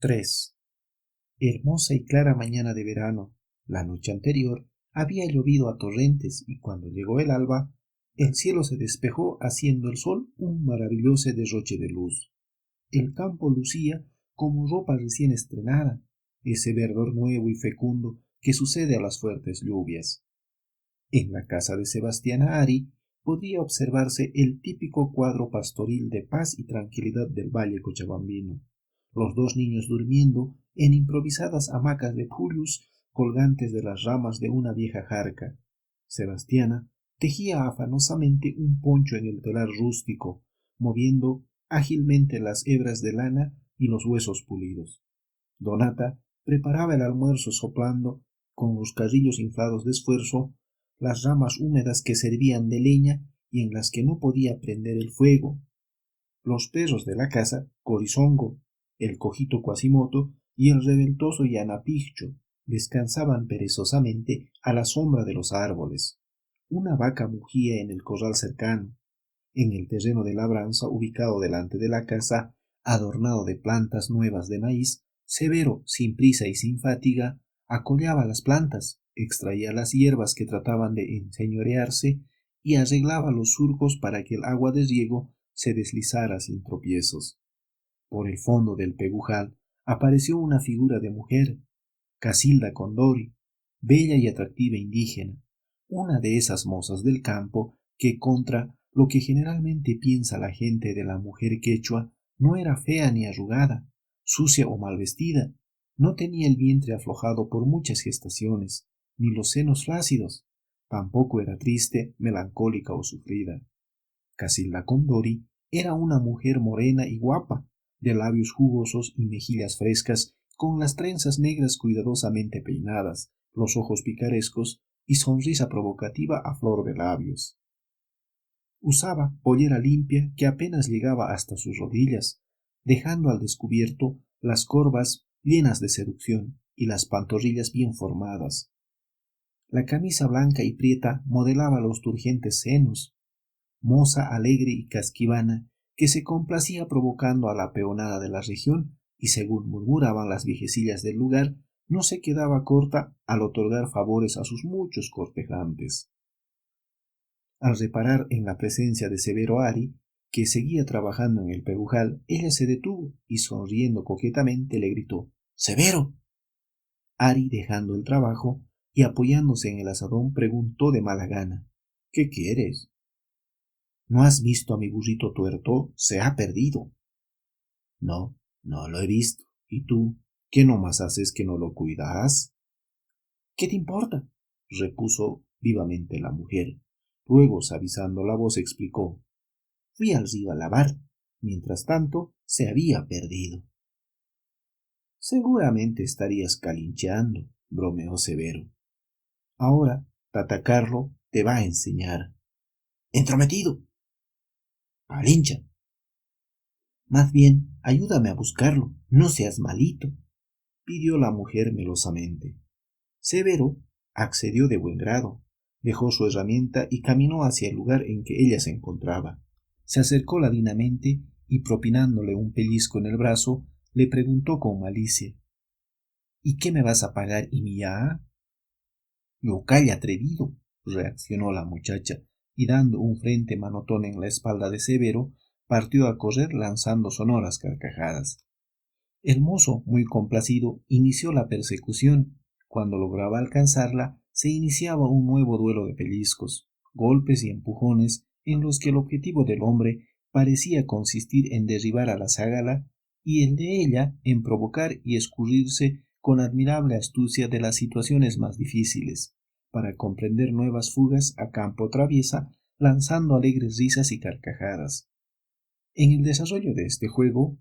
3. Hermosa y clara mañana de verano. La noche anterior había llovido a torrentes y cuando llegó el alba, el cielo se despejó haciendo el sol un maravilloso derroche de luz. El campo lucía como ropa recién estrenada, ese verdor nuevo y fecundo que sucede a las fuertes lluvias. En la casa de Sebastiana Ari podía observarse el típico cuadro pastoril de paz y tranquilidad del valle cochabambino. Los dos niños durmiendo en improvisadas hamacas de pulius colgantes de las ramas de una vieja jarca. Sebastiana tejía afanosamente un poncho en el telar rústico, moviendo ágilmente las hebras de lana y los huesos pulidos. Donata preparaba el almuerzo soplando, con los carrillos inflados de esfuerzo, las ramas húmedas que servían de leña y en las que no podía prender el fuego. Los perros de la casa, Corizongo, el cojito Quasimoto y el revoltoso Yanapiccho, descansaban perezosamente a la sombra de los árboles. Una vaca mugía en el corral cercano. En el terreno de labranza ubicado delante de la casa, adornado de plantas nuevas de maíz, Severo, sin prisa y sin fatiga, acollaba las plantas, extraía las hierbas que trataban de enseñorearse y arreglaba los surcos para que el agua de riego se deslizara sin tropiezos. Por el fondo del pegujal apareció una figura de mujer, Casilda Condori, bella y atractiva indígena, una de esas mozas del campo que contra lo que generalmente piensa la gente de la mujer quechua no era fea ni arrugada, sucia o mal vestida, no tenía el vientre aflojado por muchas gestaciones, ni los senos flácidos, tampoco era triste, melancólica o sufrida. Casilda Condori era una mujer morena y guapa, de labios jugosos y mejillas frescas, con las trenzas negras cuidadosamente peinadas, los ojos picarescos y sonrisa provocativa a flor de labios. Usaba pollera limpia que apenas llegaba hasta sus rodillas, dejando al descubierto las corvas llenas de seducción y las pantorrillas bien formadas. La camisa blanca y prieta modelaba los turgentes senos, moza alegre y casquivana que se complacía provocando a la peonada de la región y, según murmuraban las viejecillas del lugar, no se quedaba corta al otorgar favores a sus muchos cortejantes. Al reparar en la presencia de Severo Ari, que seguía trabajando en el pegujal, ella se detuvo y sonriendo coquetamente le gritó: «¡Severo!». Ari, dejando el trabajo y apoyándose en el asadón, preguntó de mala gana: «¿Qué quieres?». «¿No has visto a mi burrito tuerto? Se ha perdido». «No, no lo he visto. ¿Y tú? ¿Qué nomás haces que no lo cuidas?». «¿Qué te importa?», repuso vivamente la mujer. Luego, suavizando la voz, explicó: «Fui al río a lavar. Mientras tanto, se había perdido». «Seguramente estarías calincheando», bromeó Severo. «Ahora, Tata Carlo te va a enseñar». «Entrometido». «Calincha». «Más bien, ayúdame a buscarlo, no seas malito», pidió la mujer melosamente. Severo accedió de buen grado, dejó su herramienta y caminó hacia el lugar en que ella se encontraba. Se acercó ladinamente y, propinándole un pellizco en el brazo, le preguntó con malicia: «¿Y qué me vas a pagar, Imiyá?». «Yo calla, atrevido», reaccionó la muchacha, y dando un frente manotón en la espalda de Severo, partió a correr lanzando sonoras carcajadas. El mozo, muy complacido, inició la persecución. Cuando lograba alcanzarla, se iniciaba un nuevo duelo de pellizcos, golpes y empujones en los que el objetivo del hombre parecía consistir en derribar a la ságala y el de ella en provocar y escurrirse con admirable astucia de las situaciones más difíciles, para comprender nuevas fugas a campo traviesa, lanzando alegres risas y carcajadas. En el desarrollo de este juego,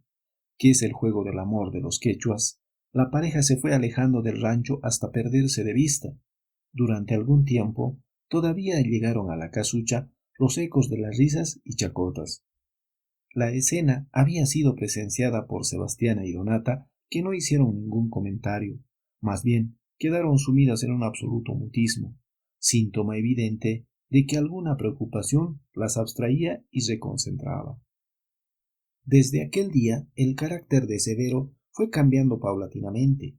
que es el juego del amor de los quechuas, la pareja se fue alejando del rancho hasta perderse de vista. Durante algún tiempo, todavía llegaron a la casucha los ecos de las risas y chacotas. La escena había sido presenciada por Sebastiana y Donata, que no hicieron ningún comentario, más bien quedaron sumidas en un absoluto mutismo, síntoma evidente de que alguna preocupación las abstraía y reconcentraba. Desde aquel día el carácter de Severo fue cambiando paulatinamente.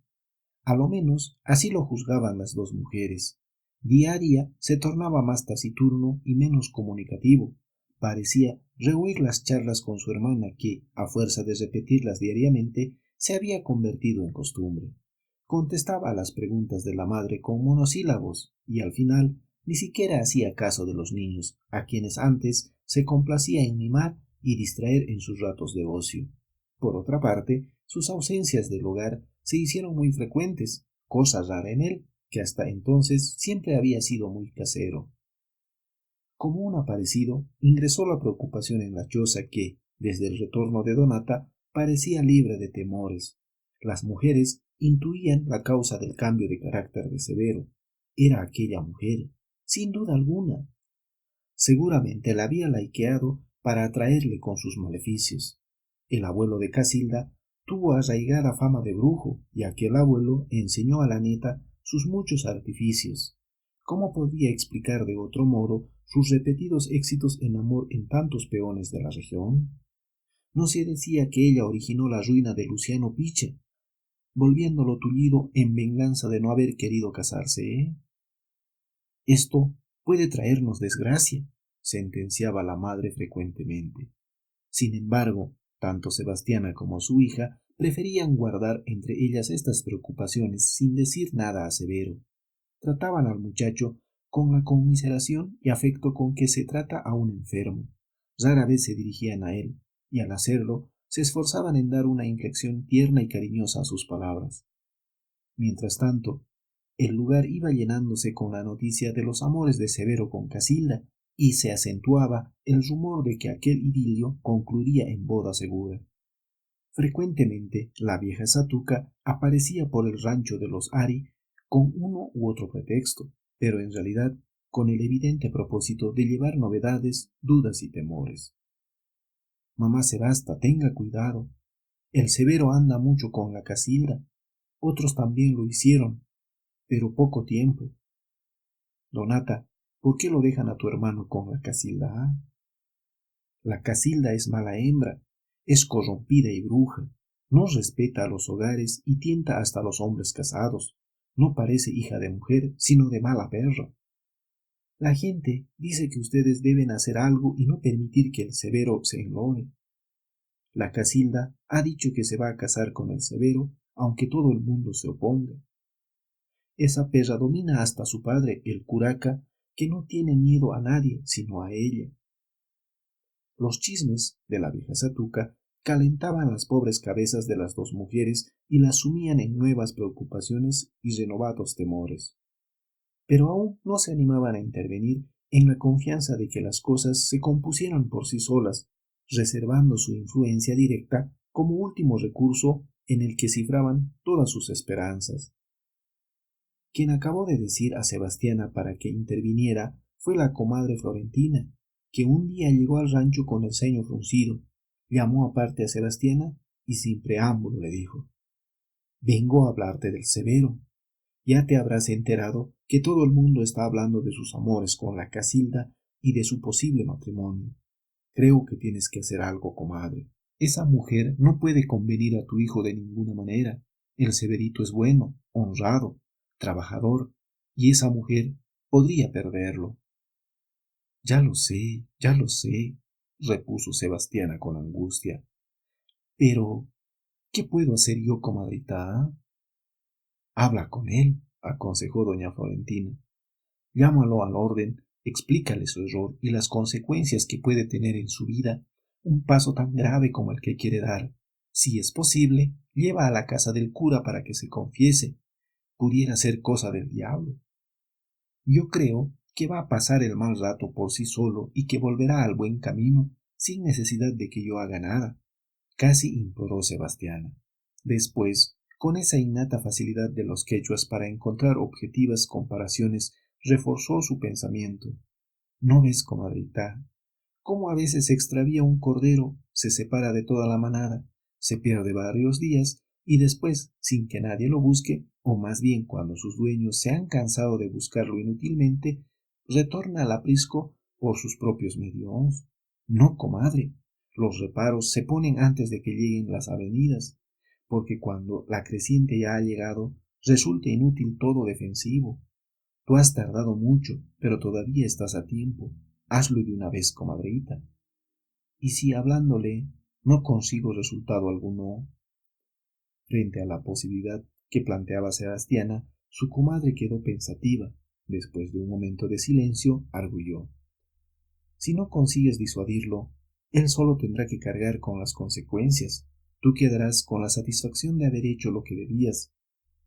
A lo menos así lo juzgaban las dos mujeres. Día a día se tornaba más taciturno y menos comunicativo. Parecía rehuir las charlas con su hermana que, a fuerza de repetirlas diariamente, se había convertido en costumbre. Contestaba a las preguntas de la madre con monosílabos y al final ni siquiera hacía caso de los niños, a quienes antes se complacía en mimar y distraer en sus ratos de ocio. Por otra parte, sus ausencias del hogar se hicieron muy frecuentes, cosa rara en él, que hasta entonces siempre había sido muy casero. Como un aparecido, ingresó la preocupación en la choza que, desde el retorno de Donata, parecía libre de temores. Las mujeres intuían la causa del cambio de carácter de Severo. Era aquella mujer, sin duda alguna. Seguramente la había laiqueado para atraerle con sus maleficios. El abuelo de Casilda tuvo arraigada fama de brujo, y aquel abuelo enseñó a la nieta sus muchos artificios. ¿Cómo podía explicar de otro modo sus repetidos éxitos en amor en tantos peones de la región? ¿No se decía que ella originó la ruina de Luciano Picha, volviéndolo tullido en venganza de no haber querido casarse? Esto puede traernos desgracia, sentenciaba la madre frecuentemente. Sin embargo, tanto Sebastiana como su hija preferían guardar entre ellas estas preocupaciones sin decir nada a Severo. Trataban al muchacho con la conmiseración y afecto con que se trata a un enfermo. Rara vez se dirigían a él, y al hacerlo se esforzaban en dar una inflexión tierna y cariñosa a sus palabras. Mientras tanto, el lugar iba llenándose con la noticia de los amores de Severo con Casilda, y se acentuaba el rumor de que aquel idilio concluiría en boda segura. Frecuentemente la vieja Satuca aparecía por el rancho de los Ari con uno u otro pretexto, pero en realidad con el evidente propósito de llevar novedades, dudas y temores. Mamá Sebasta, tenga cuidado. El Severo anda mucho con la Casilda. Otros también lo hicieron, pero poco tiempo. Donata, ¿por qué lo dejan a tu hermano con la Casilda? La Casilda es mala hembra, es corrompida y bruja, no respeta a los hogares y tienta hasta a los hombres casados. No parece hija de mujer, sino de mala perra. La gente dice que ustedes deben hacer algo y no permitir que el Severo se enloe. La Casilda ha dicho que se va a casar con el Severo, aunque todo el mundo se oponga. Esa perra domina hasta a su padre, el curaca, que no tiene miedo a nadie sino a ella. Los chismes de la vieja Satuca calentaban las pobres cabezas de las dos mujeres y las sumían en nuevas preocupaciones y renovados temores. Pero aún no se animaban a intervenir en la confianza de que las cosas se compusieran por sí solas, reservando su influencia directa como último recurso en el que cifraban todas sus esperanzas. Quien acabó de decir a Sebastiana para que interviniera fue la comadre Florentina, que un día llegó al rancho con el ceño fruncido, llamó aparte a Sebastiana y sin preámbulo le dijo: «Vengo a hablarte del Severo. Ya te habrás enterado que todo el mundo está hablando de sus amores con la Casilda y de su posible matrimonio. Creo que tienes que hacer algo, comadre. Esa mujer no puede convenir a tu hijo de ninguna manera. El Severito es bueno, honrado, trabajador, y esa mujer podría perderlo». Ya lo sé, repuso Sebastiana con angustia. Pero, ¿qué puedo hacer yo, comadrita? Habla con él, aconsejó doña Florentina. Llámalo al orden, explícale su error y las consecuencias que puede tener en su vida un paso tan grave como el que quiere dar. Si es posible, lleva a la casa del cura para que se confiese. Pudiera ser cosa del diablo. Yo creo que va a pasar el mal rato por sí solo y que volverá al buen camino sin necesidad de que yo haga nada, casi imploró Sebastiana. Después, con esa innata facilidad de los quechuas para encontrar objetivas comparaciones, reforzó su pensamiento. ¿No ves, comadrita, cómo a veces se extravía un cordero, se separa de toda la manada, se pierde varios días y después, sin que nadie lo busque, o más bien cuando sus dueños se han cansado de buscarlo inútilmente, retorna al aprisco por sus propios medios? No, comadre, los reparos se ponen antes de que lleguen las avenidas. porque cuando la creciente ya ha llegado, resulta inútil todo defensivo. Tú has tardado mucho, pero todavía estás a tiempo. Hazlo de una vez, comadreita. Y si hablándole no consigo resultado alguno, frente a la posibilidad que planteaba Sebastiana, su comadre quedó pensativa. Después de un momento de silencio, arguyó: si no consigues disuadirlo, él solo tendrá que cargar con las consecuencias. Tú quedarás con la satisfacción de haber hecho lo que debías.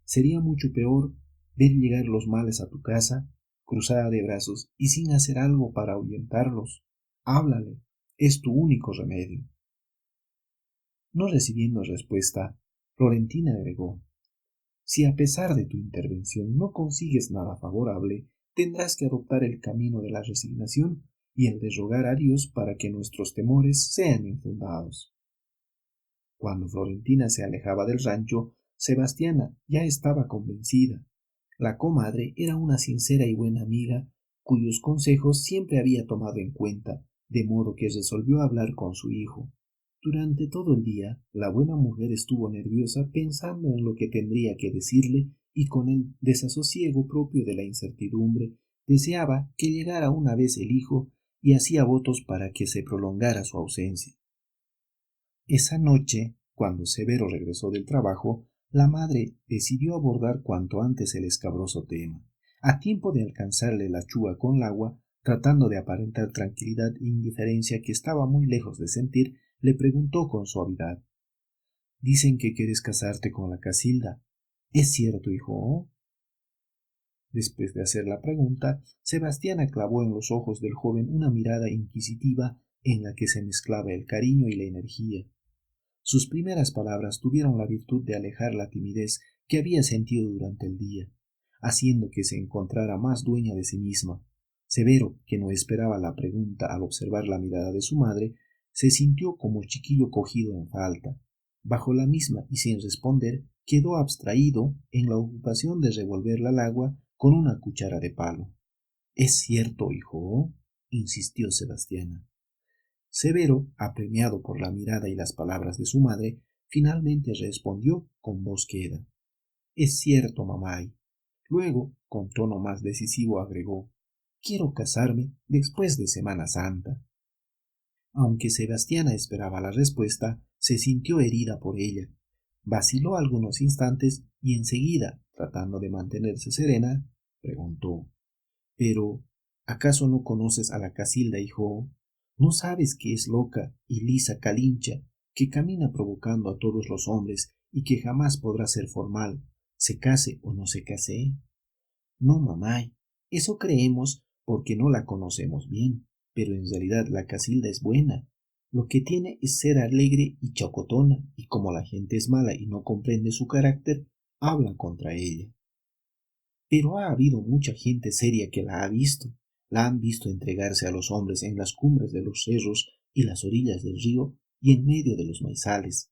Sería mucho peor ver llegar los males a tu casa, cruzada de brazos y sin hacer algo para ahuyentarlos. Háblale, es tu único remedio. No recibiendo respuesta, Florentina agregó: si a pesar de tu intervención no consigues nada favorable, tendrás que adoptar el camino de la resignación y el de rogar a Dios para que nuestros temores sean infundados. Cuando Florentina se alejaba del rancho, Sebastiana ya estaba convencida. La comadre era una sincera y buena amiga, cuyos consejos siempre había tomado en cuenta, de modo que resolvió hablar con su hijo. Durante todo el día, la buena mujer estuvo nerviosa pensando en lo que tendría que decirle y con el desasosiego propio de la incertidumbre, deseaba que llegara una vez el hijo y hacía votos para que se prolongara su ausencia. Esa noche, cuando Severo regresó del trabajo, la madre decidió abordar cuanto antes el escabroso tema, a tiempo de alcanzarle la chúa con el agua, tratando de aparentar tranquilidad e indiferencia que estaba muy lejos de sentir, le preguntó con suavidad: dicen que quieres casarte con la Casilda. ¿Es cierto, hijo? Después de hacer la pregunta, Sebastiana clavó en los ojos del joven una mirada inquisitiva en la que se mezclaba el cariño y la energía. Sus primeras palabras tuvieron la virtud de alejar la timidez que había sentido durante el día, haciendo que se encontrara más dueña de sí misma. Severo, que no esperaba la pregunta al observar la mirada de su madre, se sintió como chiquillo cogido en falta. Bajo la misma y sin responder, quedó abstraído en la ocupación de revolverla al agua con una cuchara de palo. «¿Es cierto, hijo?», insistió Sebastiana. Severo, apremiado por la mirada y las palabras de su madre, finalmente respondió con voz queda: «Es cierto, mamá». Luego, con tono más decisivo, agregó: «Quiero casarme después de Semana Santa». Aunque Sebastiana esperaba la respuesta, se sintió herida por ella. Vaciló algunos instantes y enseguida, tratando de mantenerse serena, preguntó: «Pero, ¿acaso no conoces a la Casilda, hijo? ¿No sabes que es loca y lisa calincha, que camina provocando a todos los hombres y que jamás podrá ser formal, se case o no se case?» «No, mamá, eso creemos porque no la conocemos bien, pero en realidad la Casilda es buena. Lo que tiene es ser alegre y chocotona, y como la gente es mala y no comprende su carácter, habla contra ella. Pero ha habido mucha gente seria que la ha visto. La han visto entregarse a los hombres en las cumbres de los cerros y las orillas del río y en medio de los maizales.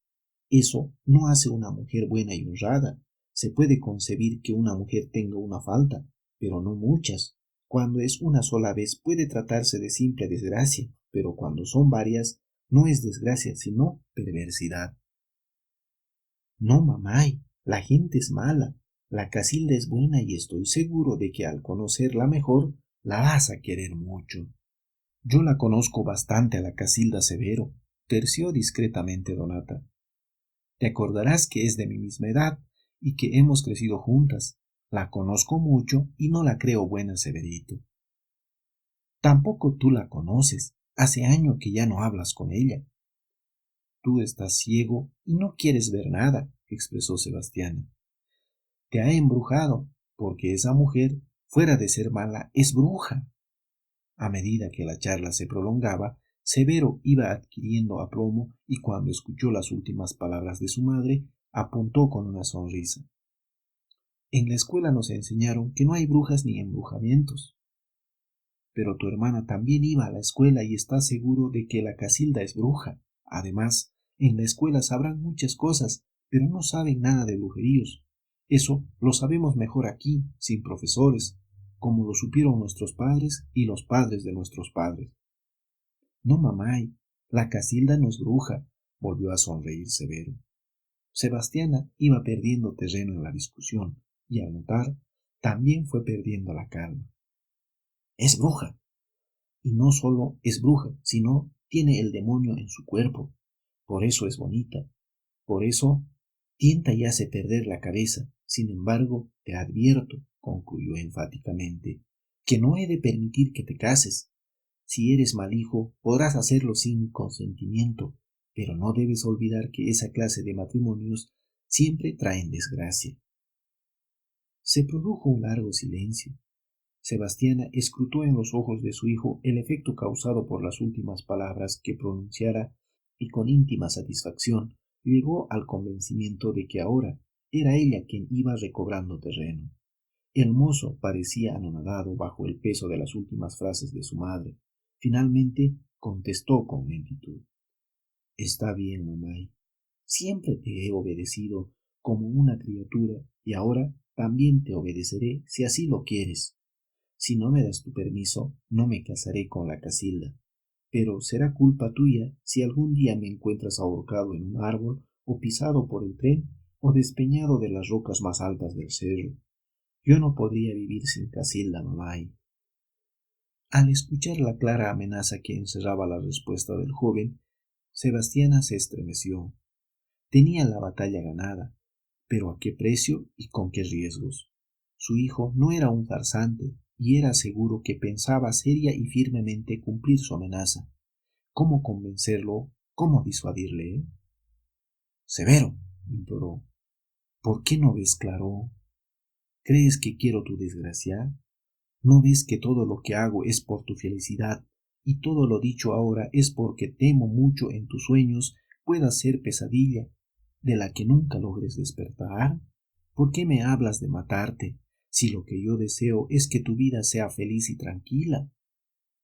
Eso no hace una mujer buena y honrada. Se puede concebir que una mujer tenga una falta, pero no muchas. Cuando es una sola vez puede tratarse de simple desgracia, pero cuando son varias, no es desgracia sino perversidad. No, mamá, la gente es mala. La Casilda es buena y estoy seguro de que al conocerla mejor, la vas a querer mucho. Yo la conozco bastante a la Casilda, Severo, terció discretamente Donata. Te acordarás que es de mi misma edad y que hemos crecido juntas. La conozco mucho y no la creo buena, Severito. Tampoco tú la conoces. Hace años que ya no hablas con ella. Tú estás ciego y no quieres ver nada, expresó Sebastiana. Te ha embrujado, porque esa mujer, fuera de ser mala, es bruja. A medida que la charla se prolongaba, Severo iba adquiriendo aplomo y cuando escuchó las últimas palabras de su madre, apuntó con una sonrisa. En la escuela nos enseñaron que no hay brujas ni embrujamientos. Pero tu hermana también iba a la escuela y está seguro de que la Casilda es bruja. Además, en la escuela sabrán muchas cosas, pero no saben nada de brujeríos. Eso lo sabemos mejor aquí, sin profesores, como lo supieron nuestros padres y los padres de nuestros padres. No, mamá, la Casilda no es bruja, volvió a sonreír Severo. Sebastiana iba perdiendo terreno en la discusión y al notar, también fue perdiendo la calma. Es bruja, y no solo es bruja, sino tiene el demonio en su cuerpo. Por eso es bonita, por eso tienta y hace perder la cabeza. Sin embargo, te advierto, concluyó enfáticamente, que no he de permitir que te cases. Si eres mal hijo, podrás hacerlo sin mi consentimiento, pero no debes olvidar que esa clase de matrimonios siempre traen desgracia. Se produjo un largo silencio. Sebastiana escrutó en los ojos de su hijo el efecto causado por las últimas palabras que pronunciara y con íntima satisfacción llegó al convencimiento de que ahora era ella quien iba recobrando terreno. El mozo parecía anonadado bajo el peso de las últimas frases de su madre. Finalmente contestó con lentitud. Está bien, mamá. Siempre te he obedecido como una criatura y ahora también te obedeceré si así lo quieres. Si no me das tu permiso, no me casaré con la Casilda, pero será culpa tuya si algún día me encuentras ahorcado en un árbol o pisado por el tren o despeñado de las rocas más altas del cerro. Yo no podría vivir sin Casilda, mamá. Al escuchar la clara amenaza que encerraba la respuesta del joven, Sebastiana se estremeció. Tenía la batalla ganada, pero ¿a qué precio y con qué riesgos? Su hijo no era un farsante y era seguro que pensaba seria y firmemente cumplir su amenaza. ¿Cómo convencerlo? ¿Cómo disuadirle? Severo, imploró. ¿Por qué no ves claro? ¿Crees que quiero tu desgracia? ¿No ves que todo lo que hago es por tu felicidad y todo lo dicho ahora es porque temo mucho en tus sueños pueda ser pesadilla de la que nunca logres despertar? ¿Por qué me hablas de matarte si lo que yo deseo es que tu vida sea feliz y tranquila?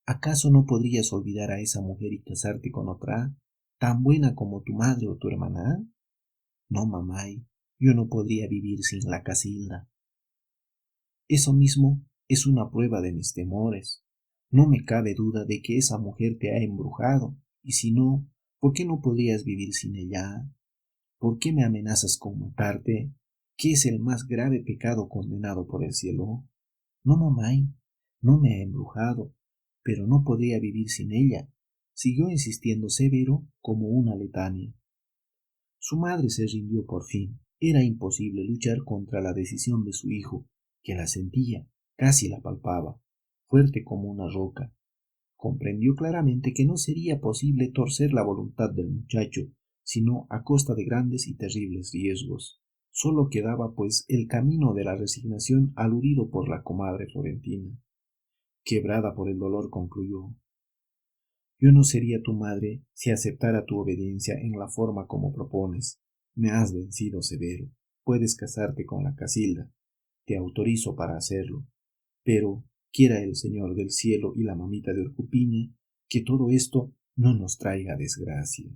¿Acaso no podrías olvidar a esa mujer y casarte con otra, tan buena como tu madre o tu hermana? No, mamá, yo no podría vivir sin la Casilda. Eso mismo es una prueba de mis temores. No me cabe duda de que esa mujer te ha embrujado, y si no, ¿por qué no podrías vivir sin ella? ¿Por qué me amenazas con matarte? ¿Qué es el más grave pecado condenado por el cielo? No, mamá, no me ha embrujado, pero no podría vivir sin ella, siguió insistiendo severo como una letania. Su madre se rindió por fin. Era imposible luchar contra la decisión de su hijo, que la sentía, casi la palpaba, fuerte como una roca. Comprendió claramente que no sería posible torcer la voluntad del muchacho, sino a costa de grandes y terribles riesgos. Solo quedaba, pues, el camino de la resignación aludido por la comadre florentina. Quebrada por el dolor, concluyó: Yo no sería tu madre si aceptara tu obediencia en la forma como propones. Me has vencido, Severo. Puedes casarte con la Casilda. Te autorizo para hacerlo. Pero quiera el Señor del cielo y la mamita de Orcupiña que todo esto no nos traiga desgracia.